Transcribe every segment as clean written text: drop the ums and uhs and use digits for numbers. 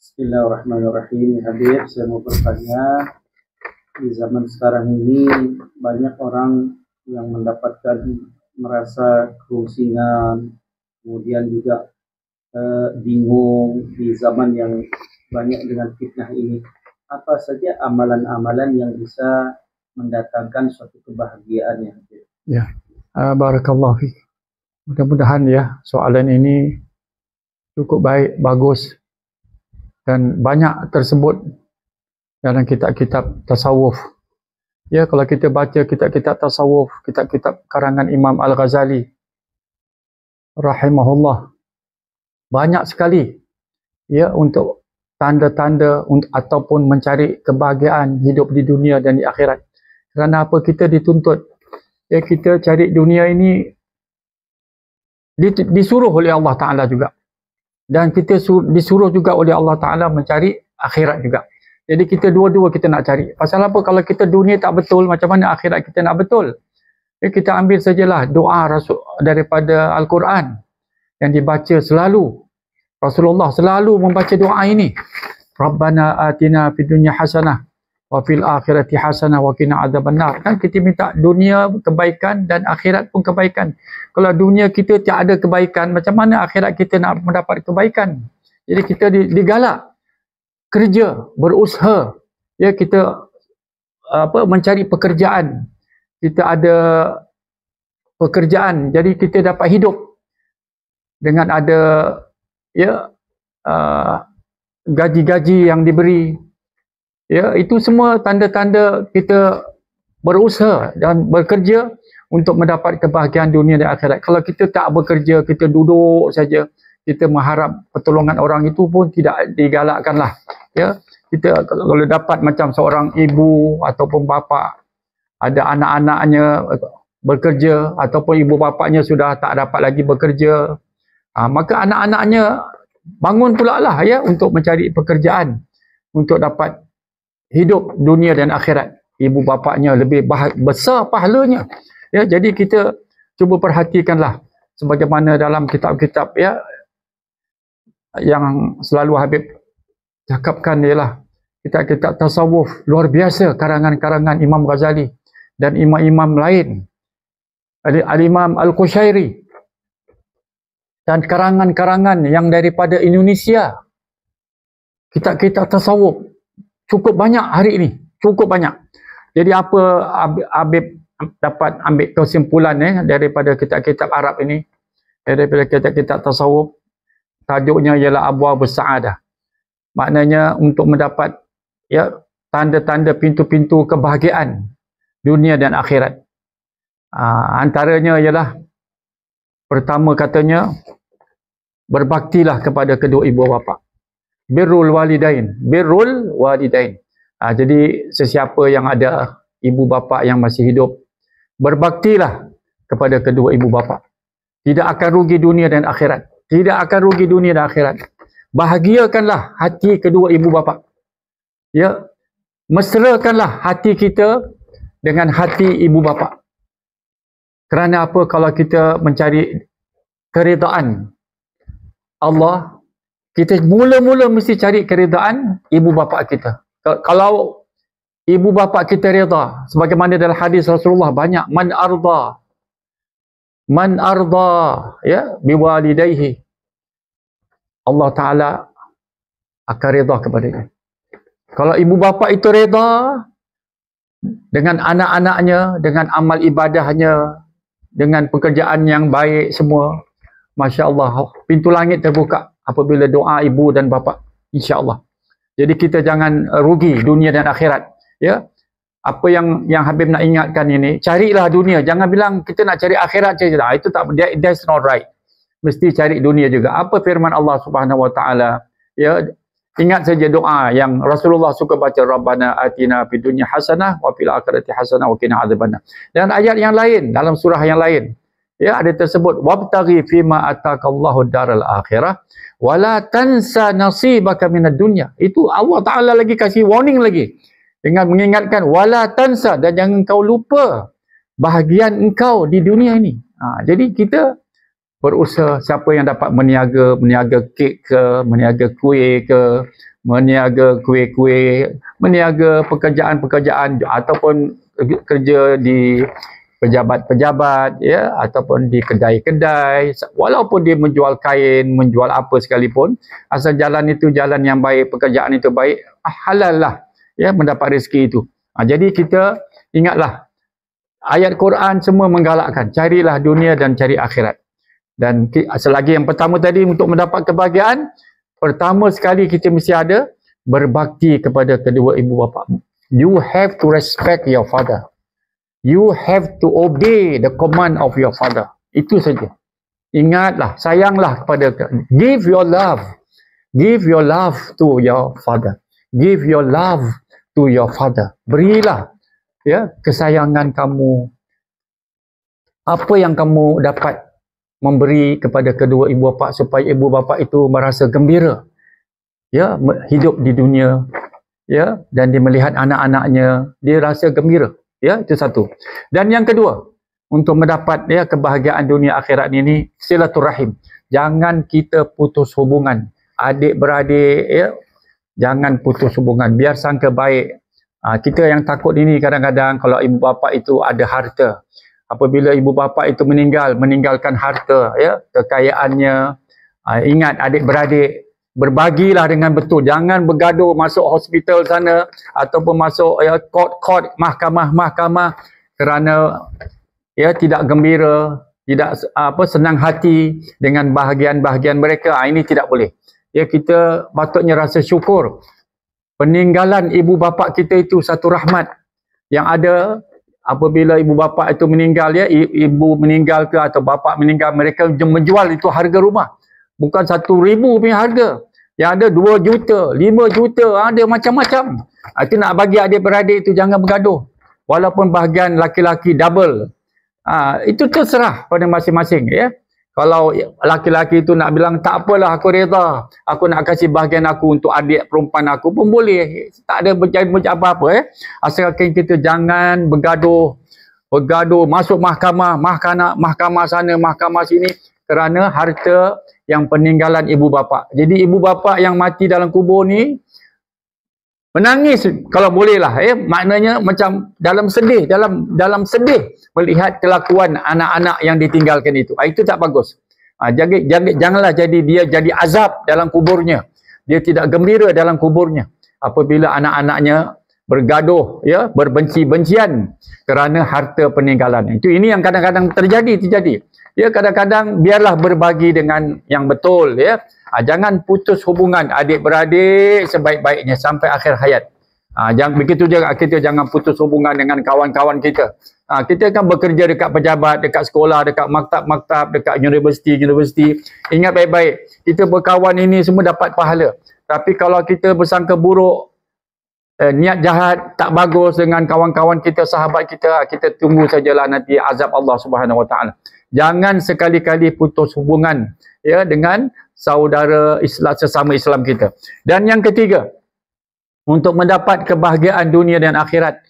Bismillahirrahmanirrahim. Habib, saya mau bertanya, di zaman sekarang ini banyak orang yang mendapatkan merasa kerusingan, kemudian juga bingung di zaman yang banyak dengan fitnah ini. Apa saja amalan-amalan yang bisa mendatangkan suatu kebahagiaan ya Habib? Ya, barakallahu fiik. Mudah-mudahan ya soalan ini cukup baik, bagus dan banyak tersebut dalam kitab-kitab tasawuf. Ya, kalau kita baca kitab-kitab tasawuf, kitab-kitab karangan Imam Al-Ghazali rahimahullah, banyak sekali ya untuk tanda-tanda ataupun mencari kebahagiaan hidup di dunia dan di akhirat. Kerana apa kita dituntut? Ya, kita cari dunia ini disuruh oleh Allah Ta'ala juga. Dan kita disuruh juga oleh Allah Ta'ala mencari akhirat juga. Jadi kita dua-dua kita nak cari. Pasal apa? Kalau kita dunia tak betul, macam mana akhirat kita nak betul? Kita ambil sajalah doa Rasul daripada Al-Quran yang dibaca selalu. Rasulullah selalu membaca doa ini. Rabbana atina fid dunya hasanah wa fil akhirati hasanah wa qina adzabannar. Kan kita minta dunia kebaikan dan akhirat pun kebaikan. Kalau dunia kita tak ada kebaikan, macam mana akhirat kita nak mendapat kebaikan? Jadi kita digalak kerja, berusaha. Ya, kita mencari pekerjaan. Kita ada pekerjaan, jadi kita dapat hidup dengan ada ya gaji-gaji yang diberi. Ya, itu semua tanda-tanda kita berusaha dan bekerja untuk mendapat kebahagiaan dunia dan akhirat. Kalau kita tak bekerja, kita duduk saja, kita mengharap pertolongan orang itu pun tidak digalakkanlah. Ya, kita kalau dapat macam seorang ibu ataupun bapa ada anak-anaknya bekerja ataupun ibu bapanya sudah tak dapat lagi bekerja, maka anak-anaknya bangun pula lah ya untuk mencari pekerjaan untuk dapat hidup dunia dan akhirat. Ibu bapanya lebih besar pahalanya. Ya, jadi kita cuba perhatikanlah sebagaimana dalam kitab-kitab ya yang selalu Habib cakapkan ialah kitab-kitab tasawuf luar biasa, karangan-karangan Imam Ghazali dan imam-imam lain, Al-Imam Al-Qushairi, dan karangan-karangan yang daripada Indonesia. Kitab-kitab tasawuf cukup banyak hari ini, cukup banyak. Jadi apa Habib dapat ambil kesimpulan daripada kitab-kitab Arab ini, daripada kitab-kitab tasawuf, tajuknya ialah Abwaabus Sa'adah. Maknanya untuk mendapat ya tanda-tanda pintu-pintu kebahagiaan dunia dan akhirat. Antaranya ialah pertama katanya, berbaktilah kepada kedua ibu bapa. Birrul walidain. Birrul walidain. Jadi sesiapa yang ada ibu bapa yang masih hidup, berbaktilah kepada kedua ibu bapa. Tidak akan rugi dunia dan akhirat. Tidak akan rugi dunia dan akhirat. Bahagiakanlah hati kedua ibu bapa. Ya, mesrakanlah hati kita dengan hati ibu bapa. Kerana apa? Kalau kita mencari keridaan Allah, kita mula-mula mesti cari keridaan ibu bapa kita. Kalau ibu bapa kita reda, sebagaimana dalam hadis Rasulullah banyak, man arda ya biwalidayhi, Allah Ta'ala akan reda kepadanya. Kalau ibu bapa itu reda dengan anak-anaknya, dengan amal ibadahnya, dengan pekerjaan yang baik semua, Masya Allah, pintu langit terbuka apabila doa ibu dan bapa, insya-Allah. Jadi kita jangan rugi dunia dan akhirat. Ya, apa yang Habib nak ingatkan ini, carilah dunia. Jangan bilang kita nak cari akhirat saja. Itu tak, that's not right. Mesti cari dunia juga. Apa firman Allah Subhanahu Wa Taala? Ya, ingat saja doa yang Rasulullah suka baca, Rabbana atina fid dunya hasanah wa fil akhirati hasanah wa qina adzabannar. Dan ayat yang lain dalam surah yang lain, ya, ada tersebut, wabtaghi fima atakallahu daral akhirah wala tansa nasibaka minad dunya. Itu Allah Taala lagi kasih warning lagi dengan mengingatkan wala tansa, dan jangan kau lupa bahagian engkau di dunia ini. Jadi kita berusaha, siapa yang dapat meniaga kek ke, meniaga kuih ke, meniaga kuih-kuih, meniaga pekerjaan-pekerjaan ataupun kerja di pejabat-pejabat, ya, ataupun di kedai-kedai, walaupun dia menjual kain, menjual apa sekalipun, asal jalan itu jalan yang baik, pekerjaan itu baik, halal lah, ya, mendapat rezeki itu. Jadi kita ingatlah, ayat Quran semua menggalakkan, carilah dunia dan cari akhirat. Dan selagi yang pertama tadi, untuk mendapat kebahagiaan, pertama sekali kita mesti ada berbakti kepada kedua ibu bapa. You have to respect your father. You have to obey the command of your father. Itu saja. Ingatlah, sayanglah kepada, give your love. Give your love to your father. Give your love to your father. Berilah, ya, kesayangan kamu. Apa yang kamu dapat memberi kepada kedua ibu bapa supaya ibu bapa itu merasa gembira, ya, hidup di dunia, ya, dan dia melihat anak-anaknya, dia rasa gembira, ya, itu satu. Dan yang kedua, untuk mendapat, ya, kebahagiaan dunia akhirat ini, silaturahim. Jangan kita putus hubungan adik-beradik, ya, jangan putus hubungan, biar sangka baik. Kita yang takut ini kadang-kadang kalau ibu bapa itu ada harta. Apabila ibu bapa itu meninggalkan harta, ya, kekayaannya, ingat adik-beradik, berbagilah dengan betul. Jangan bergaduh masuk hospital sana ataupun masuk, ya, court, mahkamah kerana, ya, tidak gembira, tidak senang hati dengan bahagian-bahagian mereka. Ini tidak boleh. Ya, kita patutnya rasa syukur. Peninggalan ibu bapa kita itu satu rahmat yang ada. Apabila ibu bapa itu meninggal, ya, ibu meninggal ke atau bapa meninggal, mereka menjual itu harga rumah. Bukan 1,000 punya harga. Yang ada 2 juta, 5 juta, ada macam-macam. Itu nak bagi adik-beradik itu jangan bergaduh. Walaupun bahagian laki-laki double. Itu terserah pada masing-masing, ya. Kalau laki-laki itu nak bilang, tak apalah, aku reda, aku nak kasih bahagian aku untuk adik perempuan aku pun boleh. Tak ada apa-apa, ya. Asalkan kita jangan bergaduh, masuk mahkamah sana, mahkamah sini, kerana harta yang peninggalan ibu bapa. Jadi ibu bapa yang mati dalam kubur ni, menangis kalau boleh lah, ya. Maknanya macam dalam sedih melihat kelakuan anak-anak yang ditinggalkan itu. Itu tak bagus. Janganlah jadi dia jadi azab dalam kuburnya. Dia tidak gembira dalam kuburnya apabila anak-anaknya bergaduh, ya, berbenci-bencian kerana harta peninggalan. Ini yang kadang-kadang terjadi. Ya, kadang-kadang biarlah berbagi dengan yang betul, ya. Jangan putus hubungan adik-beradik sebaik-baiknya sampai akhir hayat. Jangan begitu juga, kita jangan putus hubungan dengan kawan-kawan kita. Kita kan bekerja dekat pejabat, dekat sekolah, dekat maktab-maktab, dekat universiti. Ingat baik-baik, kita berkawan ini semua dapat pahala. Tapi kalau kita bersangka buruk, niat jahat, tak bagus dengan kawan-kawan kita, sahabat kita, kita tunggu sajalah nanti azab Allah Subhanahu Wa Taala. Jangan sekali-kali putus hubungan, ya, dengan saudara Islam, sesama Islam kita. Dan yang ketiga, untuk mendapat kebahagiaan dunia dan akhirat,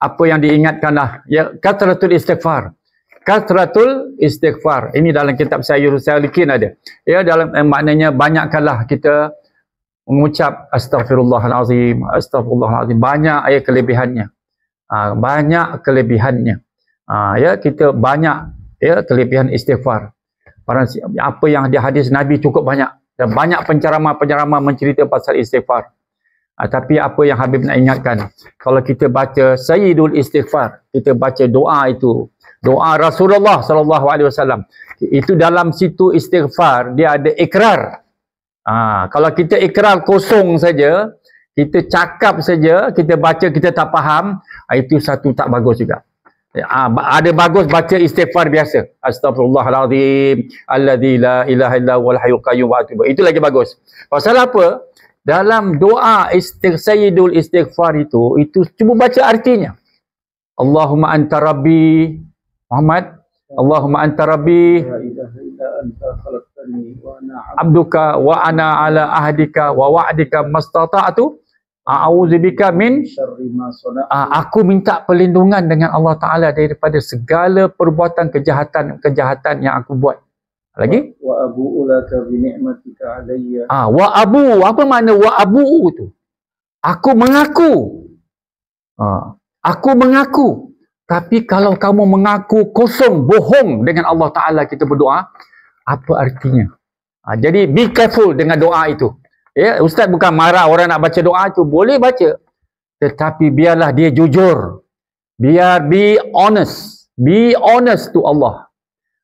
apa yang diingatkanlah, ya, kathratul istighfar. Kathratul istighfar. Ini dalam kitab Sayyidul Salikin ada. Ya, dalam maknanya banyakkanlah kita mengucap astaghfirullahalazim, astaghfirullahalazim. Banyak ayat kelebihannya. Banyak kelebihannya. Ya, kita banyak, ya, kelebihan istighfar. Apa yang di hadis Nabi cukup banyak. Dan banyak penceramah-penceramah mencerita pasal istighfar. Tapi apa yang Habib nak ingatkan, kalau kita baca Sayyidul Istighfar, kita baca doa itu, doa Rasulullah SAW, itu dalam situ istighfar, dia ada ikrar. Kalau kita ikrar kosong saja, kita cakap saja, kita baca, kita tak faham, itu satu tak bagus juga. Ada bagus baca istighfar biasa, astaghfirullahalazim alladzi la ilaha illa huwal hayyul qayyum wa atubu. Itu lagi bagus. Pasal apa? Dalam doa Sayyidul Istighfar itu cuba baca artinya. Allahumma anta rabbi, Muhammad, Allahumma anta rabbi, abduka wa ana ala ahdika wa wa'dika mastata'tu a'udzubika min syarri ma sana'tu. Aku minta perlindungan dengan Allah Taala daripada segala perbuatan kejahatan yang aku buat. Lagi? Wa abu'u laka bi ni'matika alayya. Wa abu, apa makna wa abu tu? Aku mengaku. Aku mengaku. Tapi kalau kamu mengaku kosong, bohong dengan Allah Ta'ala kita berdoa, apa artinya? Jadi be careful dengan doa itu. Ya, Ustaz bukan marah orang nak baca doa itu, boleh baca. Tetapi biarlah dia jujur. Biar be honest. Be honest to Allah.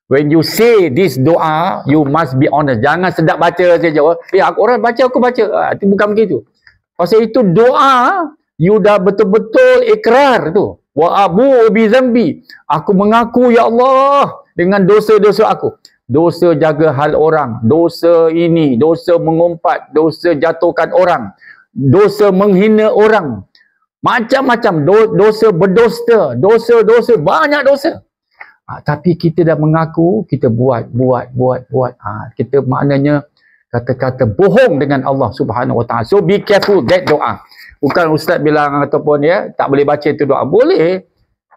When you say this doa, you must be honest. Jangan sedap baca saja. Orang baca, aku baca. Itu bukan begitu. Pasal itu doa, you dah betul-betul ikrar tu. Wa abu bi zambi. Aku mengaku ya Allah dengan dosa-dosa aku. Dosa jaga hal orang, dosa ini, dosa mengumpat, dosa jatuhkan orang, dosa menghina orang. Macam-macam dosa berdusta, dosa-dosa, banyak dosa. Tapi kita dah mengaku, kita buat. Kita maknanya kata-kata bohong dengan Allah Subhanahu Wa Taala. So be careful that doa. Bukan Ustaz bilang ataupun tak boleh baca itu doa. Boleh.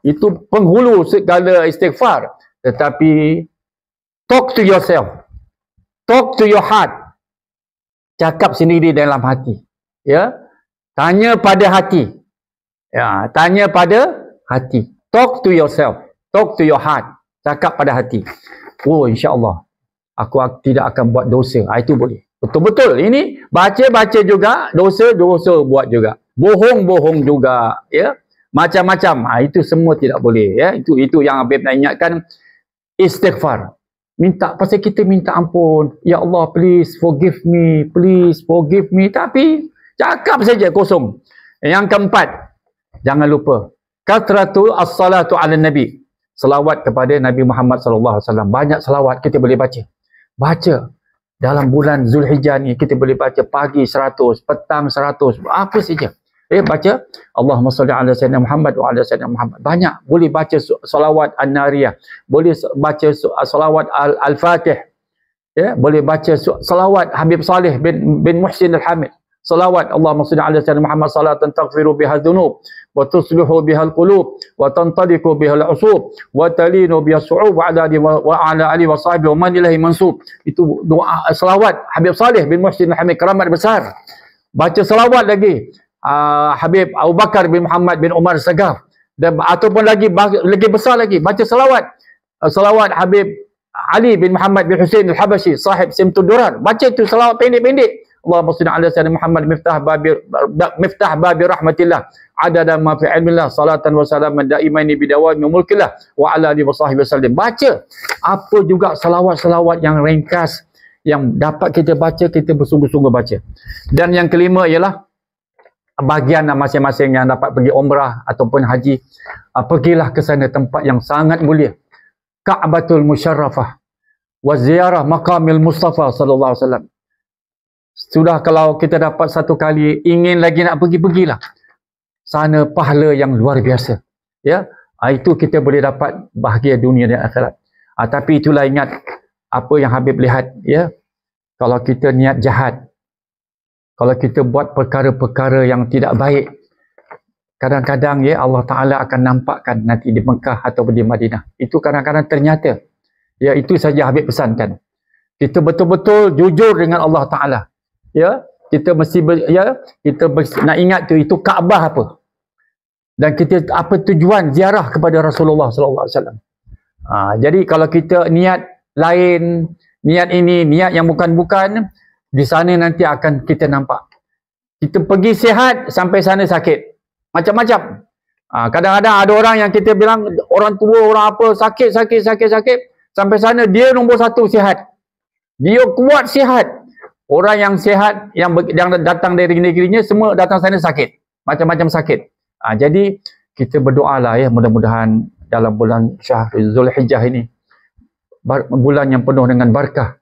Itu penghulu segala istighfar. Tetapi talk to yourself. Talk to your heart. Cakap sendiri dalam hati. Ya. Tanya pada hati. Ya, tanya pada hati. Talk to yourself. Talk to your heart. Cakap pada hati. Oh, insya-Allah aku tidak akan buat dosa. Itu boleh. Betul-betul. Ini baca-baca juga, dosa-dosa buat juga. Bohong-bohong juga, ya. Macam-macam. Itu semua tidak boleh, ya. Itu yang Habib nak ingatkan. Istighfar. Minta, pasal kita minta ampun. Ya Allah, please forgive me. Please forgive me. Tapi cakap saja kosong. Yang keempat, jangan lupa kathratu as-salatu ala nabi. Selawat kepada Nabi Muhammad sallallahu alaihi wasallam. Banyak selawat kita boleh baca. Baca. Dalam bulan Zulhijjah ni kita boleh baca pagi 100, petang 100, apa saja. Baca Allahumma salli ala sayyidina Muhammad wa ala sayyidina Muhammad. Banyak. Boleh baca salawat An-Nariyah. Boleh baca salawat Al-Fatih. Ya, boleh baca salawat Habib Saleh bin Muhsin Al-Hamid. Salawat Allahumma salli ala sayyidina Muhammad salatan taghfiru biha dhunub wa tuslihu biha al-qulub wa tantaliqu biha al-usub wa talinu biha as-su'ub wa ala ali wa sahbihi wa man ilahi mansub. Itu doa salawat Habib Saleh bin Muhsin Al-Hamid, keramat besar. Baca salawat lagi Habib Abu Bakar bin Muhammad bin Umar Sagaf, dan ataupun lagi besar lagi, baca salawat Habib Ali bin Muhammad bin Husain Al-Habashi, sahib Simtud Durar. Baca itu salawat pendek-pendek. Allahumma salli ala sayyidina Muhammad miftah babi rahmatillah adada ma fi ilmillah salatan wa salaman daimaini bidawami mulkillah wa ala alihi wa sahbihi wasallam. Baca apa juga salawat-salawat yang ringkas yang dapat kita baca, kita bersungguh-sungguh baca. Dan yang kelima ialah bahagian masing-masing yang dapat pergi umrah ataupun haji, pergilah ke sana, tempat yang sangat mulia, Ka'batul Musyarrafah wa ziarah maqamil Mustafa sallallahu alaihi wasallam. Sudah kalau kita dapat satu kali, ingin lagi nak pergilah. Sana pahala yang luar biasa. Ya, itu kita boleh dapat bahagia dunia dan akhirat. Tapi itulah, ingat apa yang Habib lihat, ya. Kalau kita niat jahat, kalau kita buat perkara-perkara yang tidak baik, kadang-kadang ya Allah Ta'ala akan nampakkan nanti di Mekah atau di Madinah. Itu kadang-kadang ternyata. Ya, itu saja Habib pesankan. Kita betul-betul jujur dengan Allah Ta'ala. Ya, kita mesti nak ingat itu Kaabah apa. Dan kita apa tujuan ziarah kepada Rasulullah sallallahu alaihi wasallam. Jadi kalau kita niat lain, niat ini, niat yang bukan-bukan, di sana nanti akan kita nampak. Kita pergi sihat, sampai sana sakit. Macam-macam. Kadang-kadang ada orang yang kita bilang orang tua, orang apa, sakit. Sampai sana dia nombor satu sihat. Dia kuat sihat. Orang yang sihat, yang datang dari negerinya, semua datang sana sakit. Macam-macam sakit. Jadi kita berdoalah ya, mudah-mudahan dalam bulan Syahrul Zulhijjah ini, bulan yang penuh dengan barakah.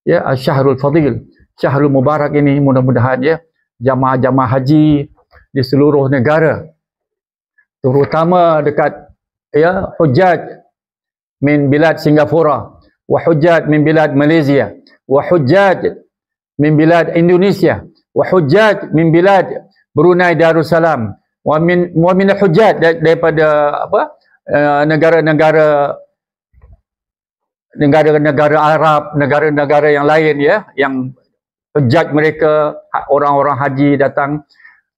Ya, Syahrul Fadil, Syahrul Mubarak ini, mudah-mudahan ya, jamaah-jamaah haji di seluruh negara, terutama dekat ya hujjaj min bilad Singapura, wa hujjaj min bilad Malaysia, wa hujjaj min bilad Indonesia, wa hujjaj min bilad Brunei Darussalam, wa min hujjaj daripada negara-negara negara-negara Arab, negara-negara yang lain ya, yang hujjaj mereka, orang-orang haji datang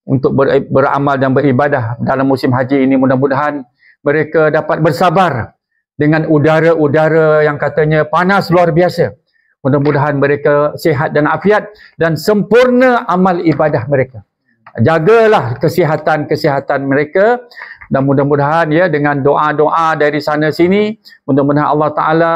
untuk beramal dan beribadah dalam musim haji ini. Mudah-mudahan mereka dapat bersabar dengan udara-udara yang katanya panas luar biasa. Mudah-mudahan mereka sihat dan afiat dan sempurna amal ibadah mereka. Jagalah kesihatan mereka, dan mudah-mudahan ya dengan doa-doa dari sana sini, mudah-mudahan Allah Taala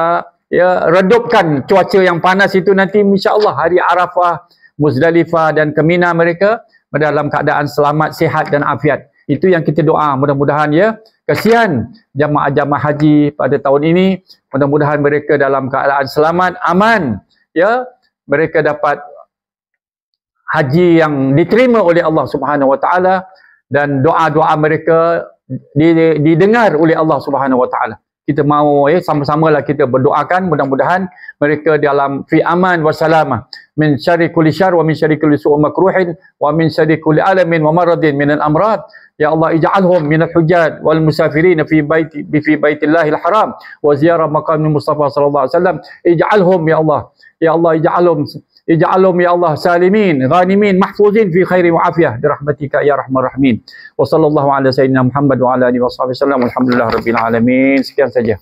ya redupkan cuaca yang panas itu nanti, insya-Allah hari Arafah, Muzdalifah dan ke Mina mereka dalam keadaan selamat, sihat dan afiat. Itu yang kita doa. Mudah-mudahan ya, kasihan jamaah-jamaah haji pada tahun ini, mudah-mudahan mereka dalam keadaan selamat, aman ya, mereka dapat haji yang diterima oleh Allah Subhanahu Wa Taala dan doa-doa mereka didengar oleh Allah Subhanahu Wa Taala. Kita mahu sama-samalah kita berdoakan, mudah-mudahan mereka dalam fi aman wa salamah min syarri kulli syarr wa min syarri kulli su'in makruhin wa min syarri kulli alamin wa maradin min al-amrad. Ya Allah, ij'alhum min al-hujjaj wal musafirin fi baitillahil haram wa ziyarah maqamil Mustafa sallallahu alaihi wasallam. Ij'alhum ya Allah. Ya Allah, ij'alhum ya Allah salimin, ghanimin, mahfuzin fi khairi wa afiyah birahmatika ya arhamar rahimin. Wa sallallahu ala sayyidina Muhammad wa ala alihi wa sahbihi wasallam. Alhamdulillah rabbil alamin. Sekian saja.